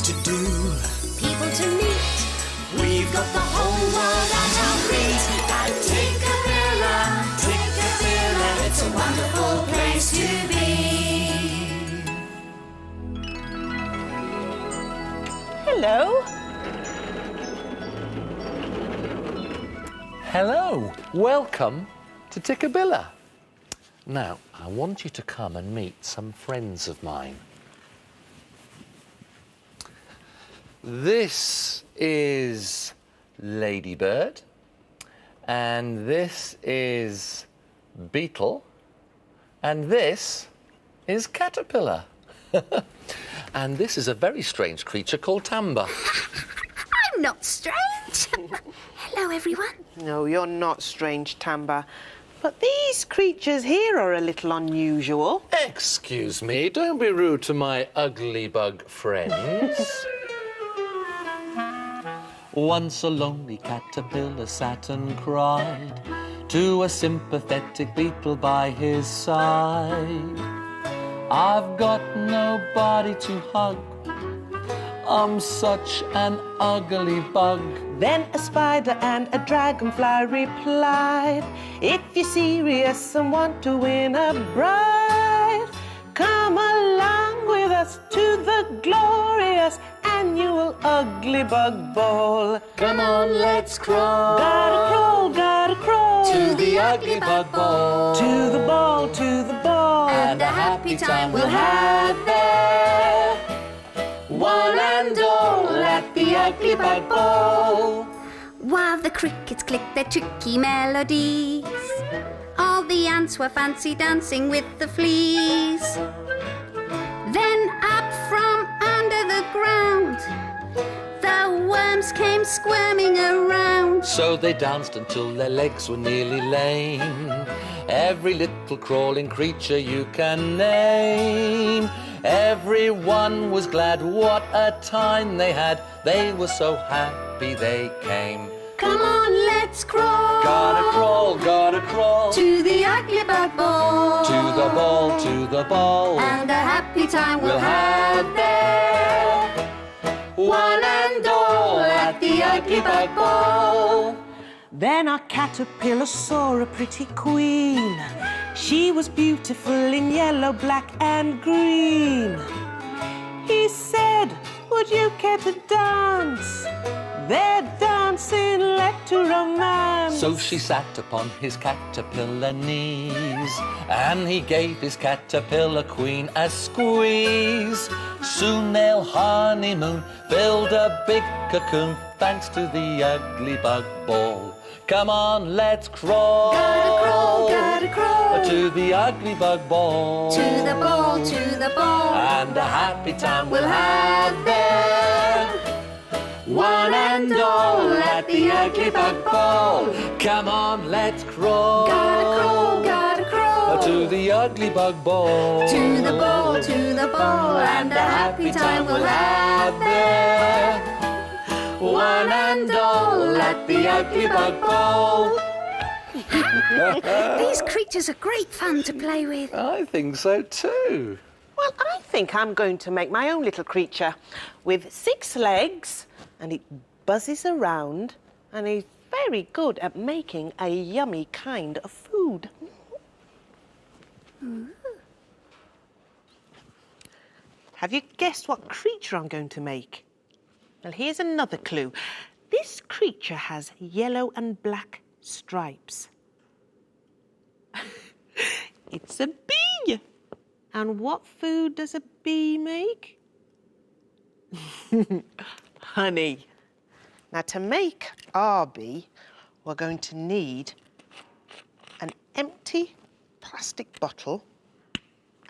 to do, people to meet. we've got the whole world at our feet. At Tikkabilla, Tikkabilla, it's a wonderful place to be. Hello. Hello, welcome to Tikkabilla. Now, I want you to come and meet some friends of mine. This is Ladybird, and this is Beetle, and this is Caterpillar. And this is a very strange creature called Tamba. I'm not strange. Hello, everyone. No, you're not strange, Tamba. But these creatures here are a little unusual. Excuse me, don't be rude to my ugly bug friends. Once a lonely caterpillar sat and cried to a sympathetic beetle by his side. I've got nobody to hug, I'm such an ugly bug. Then a spider and a dragonfly replied, if you're serious and want to win a bride, come along with us to the glorious annual Ugly Bug Ball. Come on, let's crawl. Gotta crawl. To the Ugly Bug Ball. To the ball, to the ball. And a happy time we'll have there. One and all at the Ugly Bug Ball. While the crickets clicked their tricky melodies, all the ants were fancy dancing with the fleas. Then up from under the ground, the worms came squirming around. So they danced until their legs were nearly lame. Every little crawling creature you can name. Everyone was glad, what a time they had. They were so happy they came. Come on, let's crawl. Gotta crawl. To the Ugly Bug Ball. To the ball, to the ball. And a happy time we'll have there. One and all at the Ugly Bug Ball. Then our caterpillar saw a pretty queen. She was beautiful in yellow, black and green. He said, would you care to dance? Their dancing led to romance. So she sat upon his caterpillar knees, and he gave his caterpillar queen a squeeze. Soon they'll honeymoon, build a big cocoon, thanks to the Ugly Bug Ball. Come on, let's crawl. Gotta crawl. To the Ugly Bug Ball. To the ball, to the ball. And a happy time we'll have there. One and all at the Ugly Bug Ball. Come on, let's crawl. Gotta crawl. To the Ugly Bug Ball. To the ball, to the ball. And a happy time we'll have there. One and all at the Ugly Bug Ball. These creatures are great fun to play with. I think so too. Well, I think I'm going to make my own little creature with 6 legs, and it buzzes around, and is very good at making a yummy kind of food. Have you guessed what creature I'm going to make? Well, here's another clue. This creature has yellow and black stripes. It's a bee. And what food does a bee make? Honey. Now, to make our bee, we're going to need an empty plastic bottle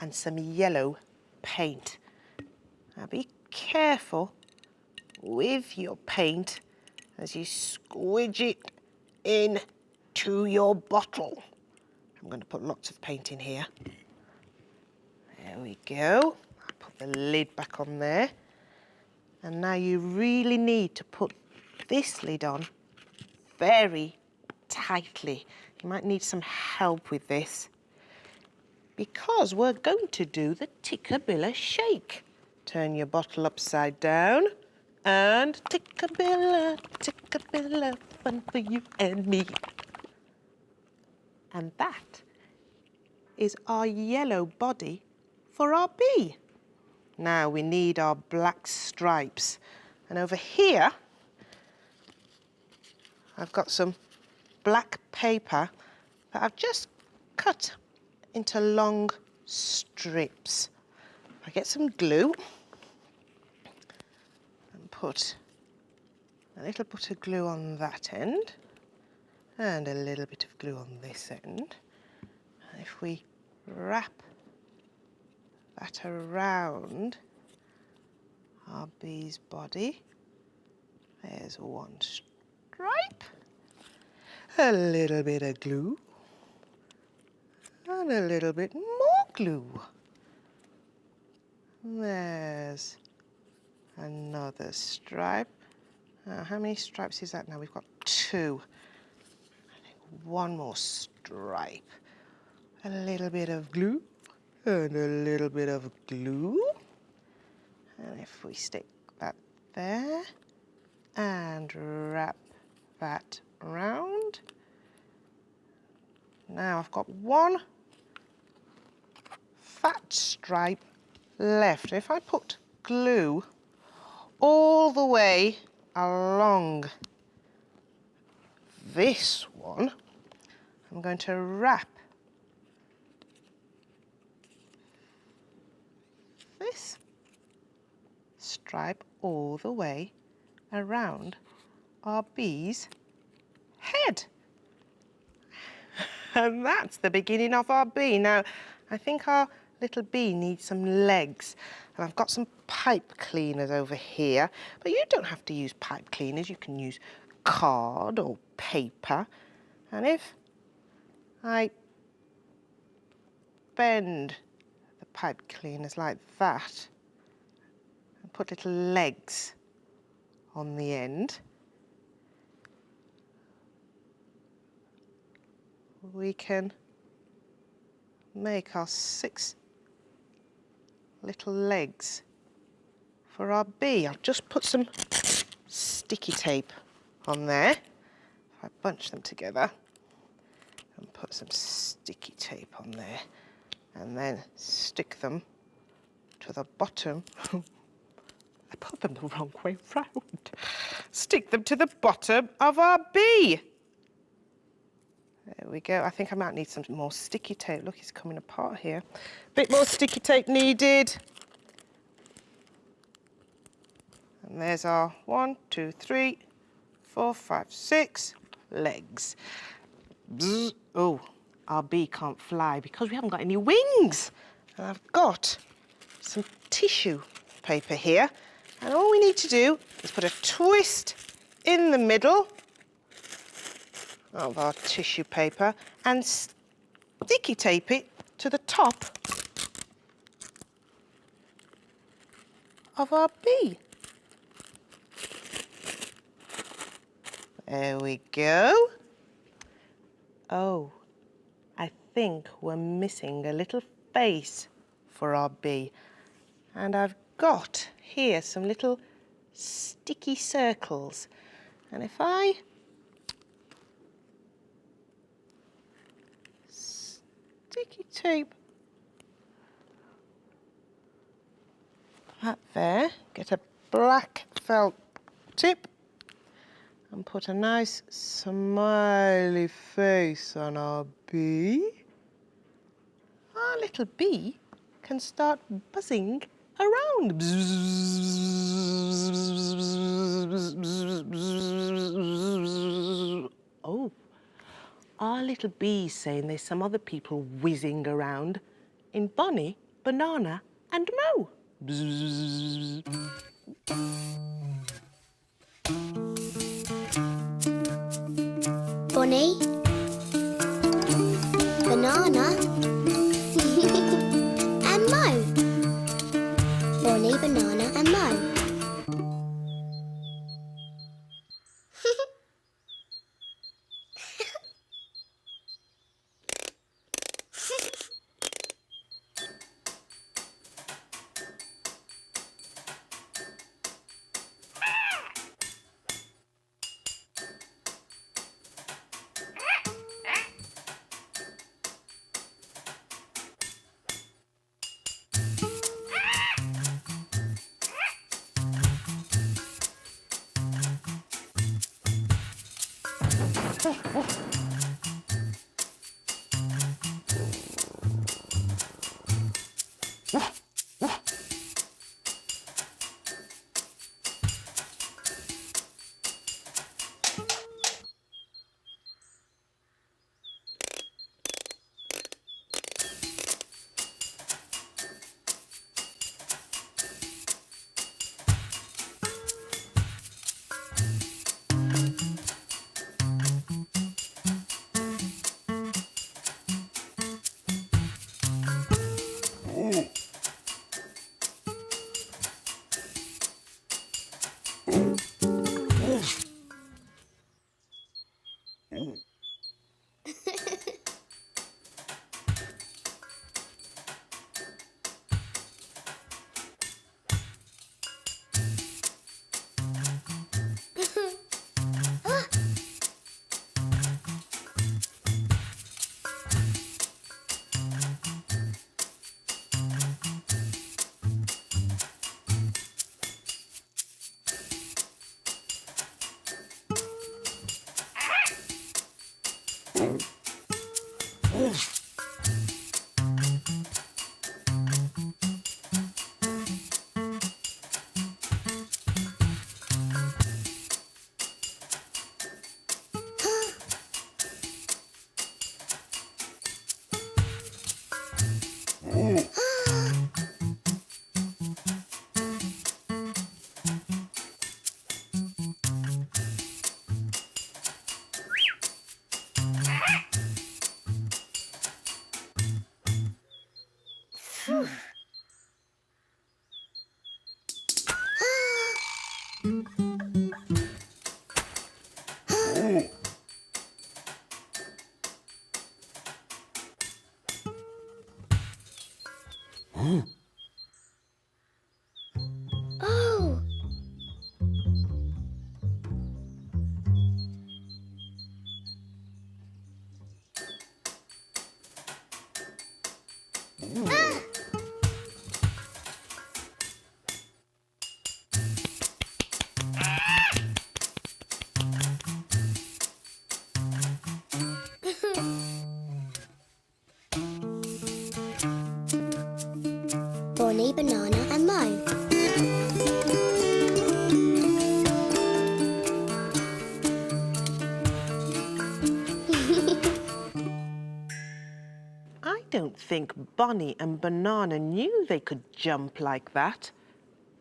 and some yellow paint. Now, be careful with your paint as you squidge it into your bottle. I'm going to put lots of paint in here. There we go. I'll put the lid back on there. And now you really need to put this lid on very tightly. You might need some help with this, because we're going to do the Tikkabilla shake Turn your bottle upside down. And Tikkabilla, Tikkabilla, fun for you and me. And that is our yellow body for our bee. Now we need our black stripes. And over here, I've got some black paper that I've just cut into long strips. I get some glue and put a little bit of glue on that end and a little bit of glue on this end. And if we wrap that around our bee's body, there's one stripe, a little bit of glue, and a little bit more glue. There's another stripe. How many stripes is that now? We've got 2. I think one more stripe. A little bit of glue and a little bit of glue. And if we stick that there and wrap that around. Now I've got one fat stripe left. If I put glue all the way along this one, I'm going to wrap this stripe all the way around our bee's head. And that's the beginning of our bee. Now, I think our little bee needs some legs. And I've got some pipe cleaners over here. But you don't have to use pipe cleaners. You can use card or paper. And if I bend the pipe cleaners like that and put little legs on the end, we can make our 6 little legs for our bee. I'll just put some sticky tape on there. If I bunch them together and put some sticky tape on there and then stick them to the bottom. I put them the wrong way round. Stick them to the bottom of our bee. There we go. I think I might need some more sticky tape. Look, it's coming apart here. A bit more sticky tape needed. And there's our 1, 2, 3, 4, 5, 6 legs. Bzz. Oh, our bee can't fly because we haven't got any wings. And I've got some tissue paper here. And all we need to do is put a twist in the middle of our tissue paper and sticky tape it to the top of our bee. There we go. Oh, I think we're missing a little face for our bee. And I've got here some little sticky circles. And if I sticky tape that there, get a black felt tip and put a nice smiley face on our bee, our little bee can start buzzing around. Oh, our little bee's saying there's some other people whizzing around in Bonnie, Banana and Mo. Bonnie, Banana and Mo. Bonnie, Banana and Mo. Oh. Bonnie, Banana and Mo. I don't think Bonnie and Banana knew they could jump like that.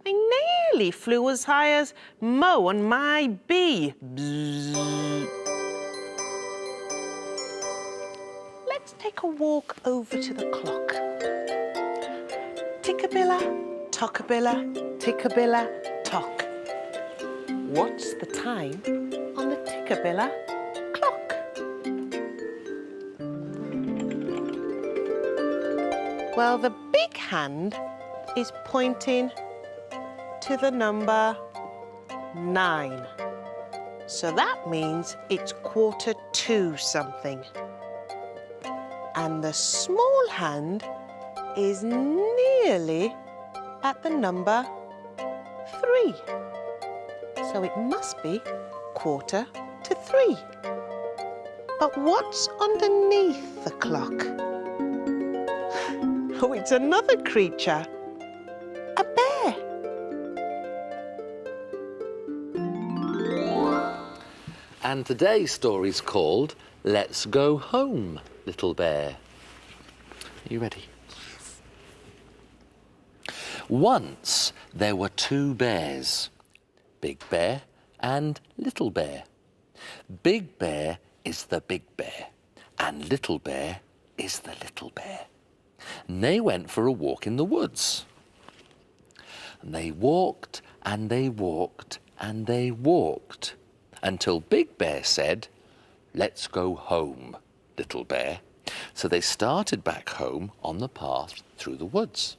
They nearly flew as high as Mo and my bee. Bzzz. Let's take a walk over to the clock. Tikkabilla, Tockabilla, Tikkabilla, Tock. What's the time on the Tikkabilla clock? Well, the big hand is pointing to the number 9. So that means it's 1:45 something. And the small hand is nearly at the number 3. So it must be 2:45. But what's underneath the clock? Oh, it's another creature. A bear. And today's story's called Let's Go Home, Little Bear. Are you ready? Yes. Once there were 2 bears, Big Bear and Little Bear. Big Bear is the big bear, and Little Bear is the little bear. And they went for a walk in the woods. And they walked and they walked and they walked until Big Bear said, "Let's go home, Little Bear." So they started back home on the path through the woods.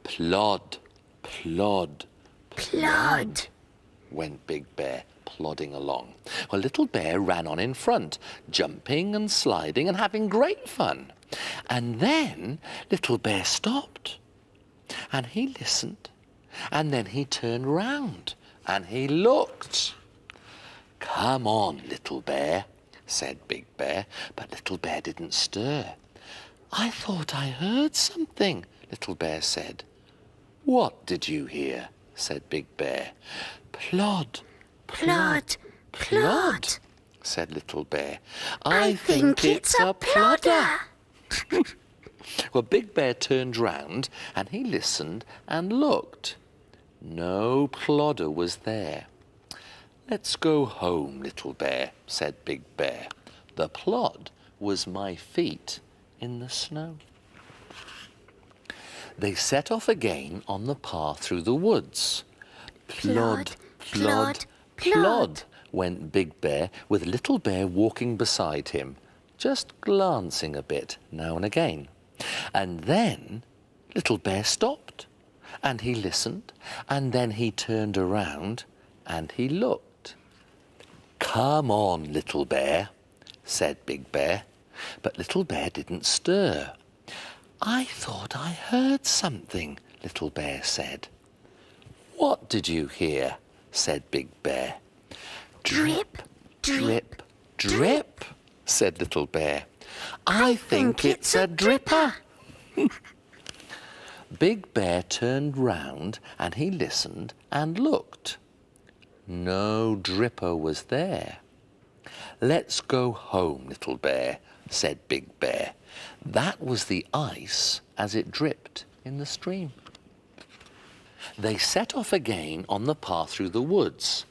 Plod, plod, plod, went Big Bear, plodding along. Well, Little Bear ran on in front, jumping and sliding and having great fun. And then Little Bear stopped, and he listened, and then he turned round, and he looked. "Come on, Little Bear," said Big Bear, but Little Bear didn't stir. "I thought I heard something," Little Bear said. "What did you hear?" said Big Bear. "Plod, Plod, plod, said Little Bear. I think it's a plodder. Well, Big Bear turned round and he listened and looked. No plodder was there. "Let's go home, Little Bear," said Big Bear. "The plod was my feet in the snow." They set off again on the path through the woods. Plod, plod, plod, went Big Bear, with Little Bear walking beside him, just glancing a bit now and again. And then Little Bear stopped, and he listened, and then he turned around and he looked. "Come on, Little Bear," said Big Bear, but Little Bear didn't stir. "I thought I heard something," Little Bear said. "What did you hear?" said Big Bear. Drip, Drip, drip, said Little Bear. "I think it's a dripper." Big Bear turned round and he listened and looked. No dripper was there. "Let's go home, Little Bear," said Big Bear. That was the ice as it dripped in the stream. They set off again on the path through the woods.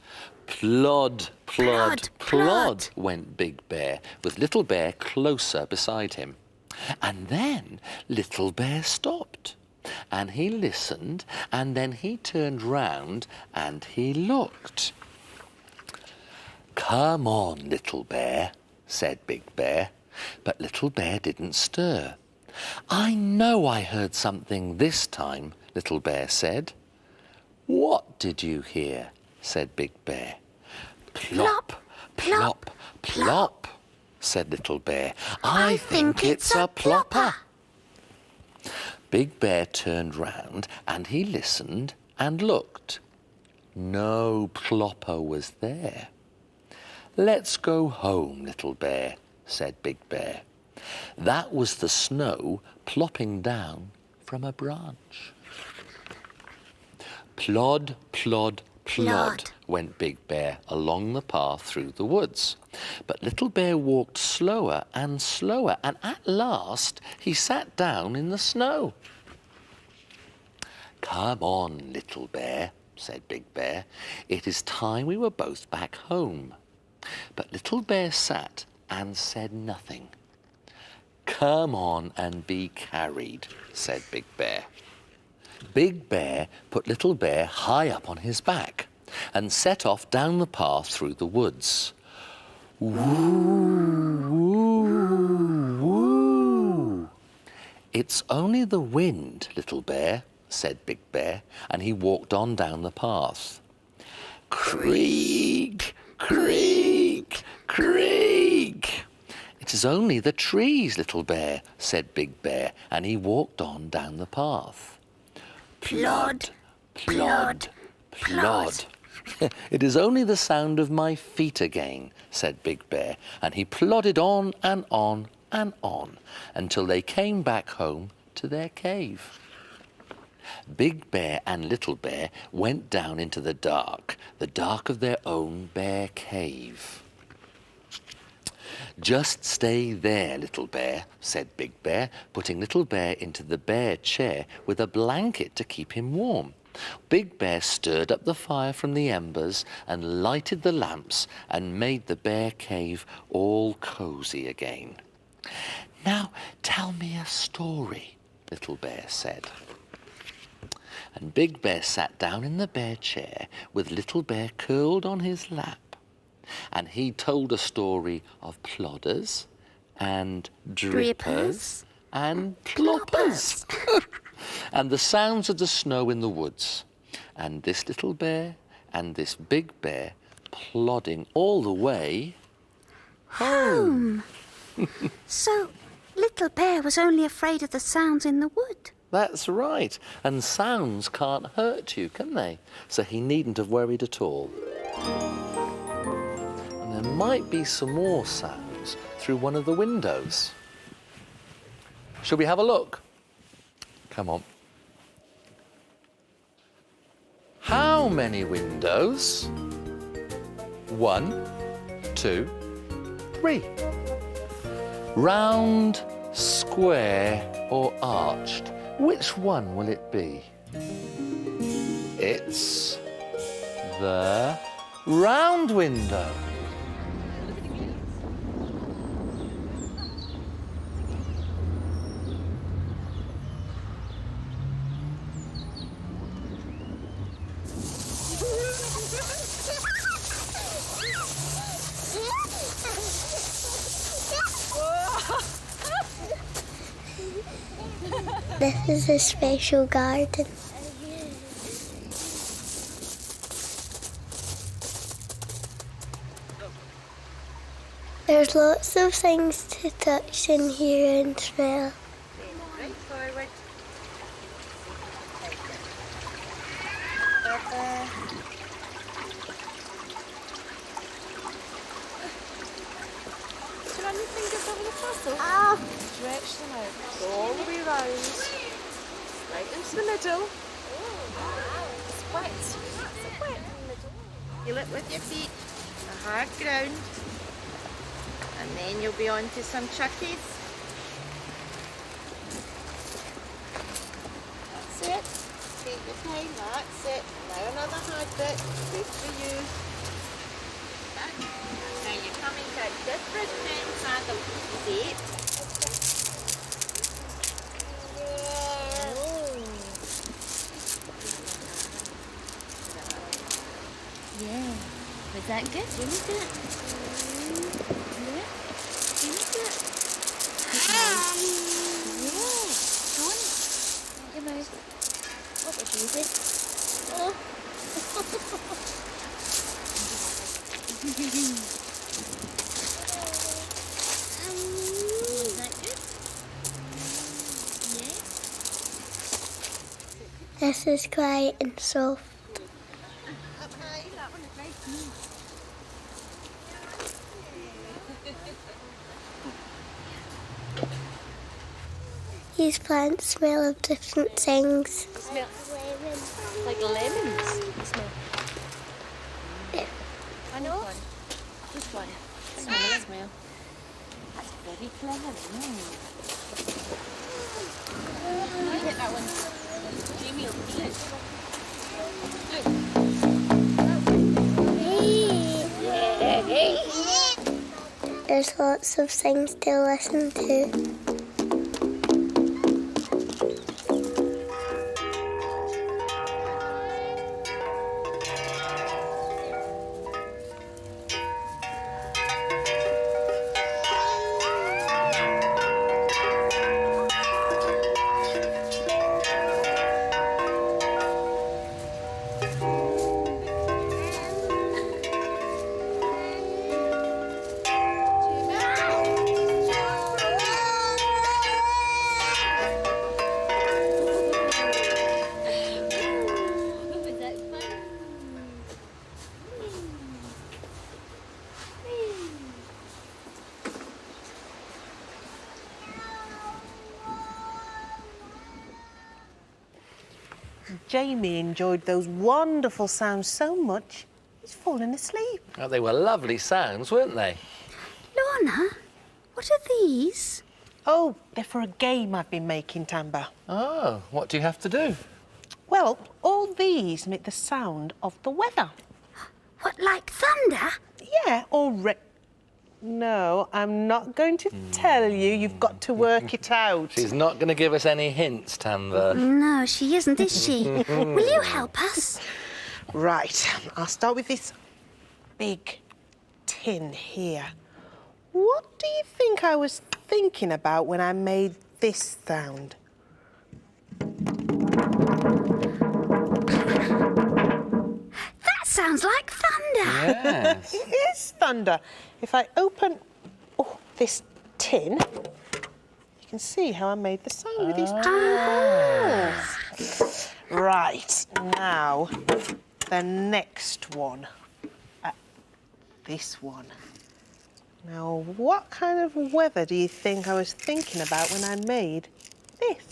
Plod, plod, plod, went Big Bear, with Little Bear closer beside him. And then Little Bear stopped, and he listened, and then he turned round and he looked. "Come on, Little Bear," said Big Bear, but Little Bear didn't stir. "I know I heard something this time," Little Bear said. "What did you hear?" said Big Bear. "Plop, plop, plop," said Little Bear. "I think it's a plopper." Big Bear turned round and he listened and looked. No plopper was there. "Let's go home, Little Bear," said Big Bear. That was the snow plopping down from a branch. Plod, plod, plod, went Big Bear along the path through the woods. But Little Bear walked slower and slower, and at last he sat down in the snow. "Come on, Little Bear," said Big Bear. "It is time we were both back home." But Little Bear sat and said nothing. "Come on and be carried," said Big Bear. Big Bear put Little Bear high up on his back and set off down the path through the woods. Woo, woo, woo. "It's only the wind, Little Bear," said Big Bear, and he walked on down the path. Creak, creak, creak. "It is only the trees, Little Bear," said Big Bear, and he walked on down the path. Plod, plod, plod. "It is only the sound of my feet again," said Big Bear, and he plodded on and on and on until they came back home to their cave. Big Bear and Little Bear went down into the dark of their own bear cave. "Just stay there, Little Bear," said Big Bear, putting Little Bear into the bear chair with a blanket to keep him warm. Big Bear stirred up the fire from the embers and lighted the lamps and made the bear cave all cosy again. "Now tell me a story," Little Bear said. And Big Bear sat down in the bear chair with Little Bear curled on his lap. And he told a story of plodders and drippers and ploppers and the sounds of the snow in the woods. And this Little Bear and this Big Bear plodding all the way home. So Little Bear was only afraid of the sounds in the wood. That's right. And sounds can't hurt you, can they? So he needn't have worried at all. there might be some more sounds through one of the windows. Shall we have a look? Come on. How many windows? 1, 2, 3. Round, square or arched? Which one will it be? It's the round window. This is a special garden. There's lots of things to touch in here and smell. Right forward. Do you run your fingers over the puzzle? Oh, Stretch them out. Go all the way round. Right into the middle. It's wet. It's wet in the middle. Feel it with your feet. The hard ground. And then you'll be on to some chuckies. That's it. Take your time. That's it. Now another hard bit. Good for you. Now you're coming to a different paddle. See it? Yeah. Was that good? You need it? Yeah. You need it? Yeah. Go on. Your mouth. What would you do? Oh. Was that good? Yeah. this is quiet and soft. These plants smell of different things. Smell like lemons. Smell. Yeah. I know. Which one? Smell. That's very clever. You hit that one. Jamie will feel it. There's lots of things to listen to. Jamie enjoyed those wonderful sounds so much, he's fallen asleep. Oh, they were lovely sounds, weren't they? Lorna, what are these? Oh, they're for a game I've been making, Tamba. Oh, what do you have to do? Well, all these make the sound of the weather. What, like thunder? Yeah, or No, I'm not going to tell you. You've got to work it out. She's not going to give us any hints, Tamba. No, she isn't, is she? Will you help us? Right, I'll start with this big tin here. What do you think I was thinking about when I made this sound? That sounds like thunder. Yes. It is thunder. If I open this tin, you can see how I made the sound with these two holes. Right, now, the next one. this one. Now, what kind of weather do you think I was thinking about when I made this?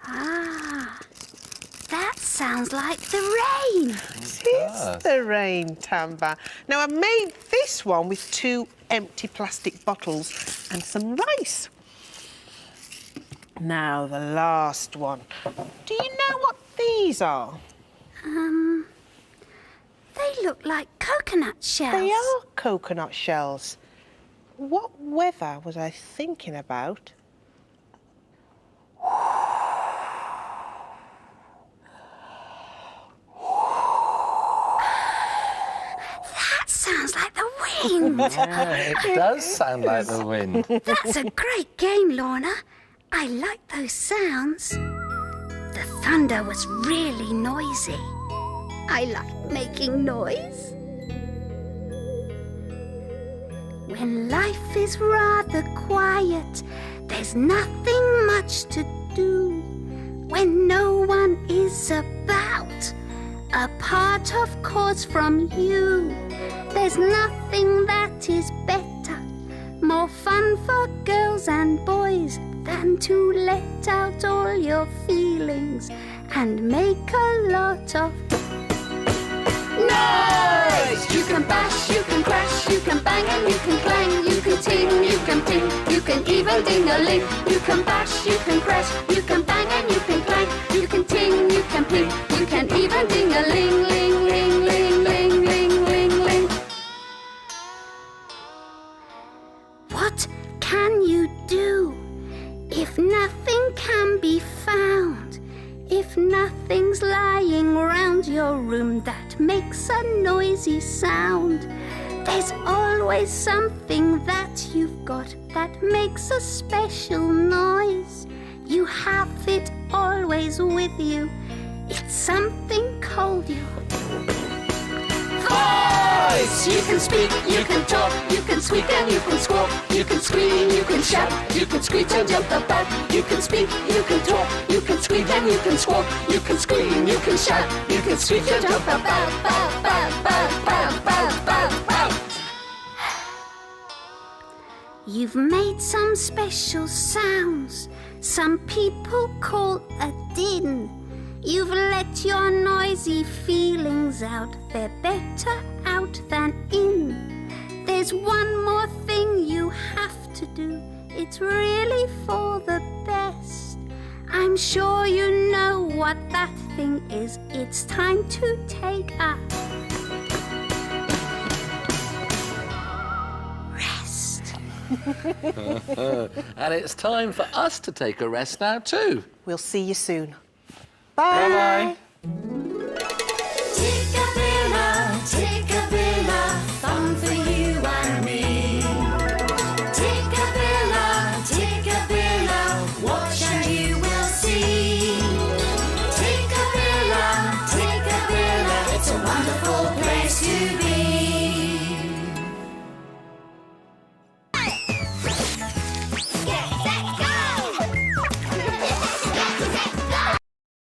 Ah, that sounds like the rain. It is the rain, Tamba. Now, I made this one with 2 empty plastic bottles and some rice. Now, the last one. Do you know what these are? They look like coconut shells. They are coconut shells. What weather was I thinking about? That sounds like the wind. Yeah, it does sound like the wind. That's a great game, Lorna. I like those sounds. The thunder was really noisy. I like making noise. When life is rather quiet, there's nothing much to do. When no one is about, apart of course from you, there's nothing that is better, more fun for girls and boys than to let out all your feelings and make a lot of noise! You can bash, you can crash, you can bang and you can clang, you can ting, you can ping, you can even ding-a-ling. You can bash, you can crash, you can bang and you can clang, you can ting, you can ping, you can even ding-a-ling, ling, ling, ling, ling, ling, ling, ling. What can you do if nothing can be found? If nothing's lying round your room that makes a noisy sound, there's always something that you've got that makes a special noise. You have it always with you. It's something called your voice. You can speak, you can talk, you can squeak and you can squawk, you can scream, you can shout, you can screech and jump about. You can speak, you can talk, you can squeak and you can squawk, you can scream, you can shout, you can screech and jump about. Bow, bow, bow, bow, bow, bow, bow. You've made some special sounds some people call a din. You've let your noisy feelings out. They're better out than in. There's one more thing you have to do. It's really for the best. I'm sure you know what that thing is. It's time to take a rest. And it's time for us to take a rest now too. We'll see you soon. Bye-bye. Tikkabilla, Tikkabilla.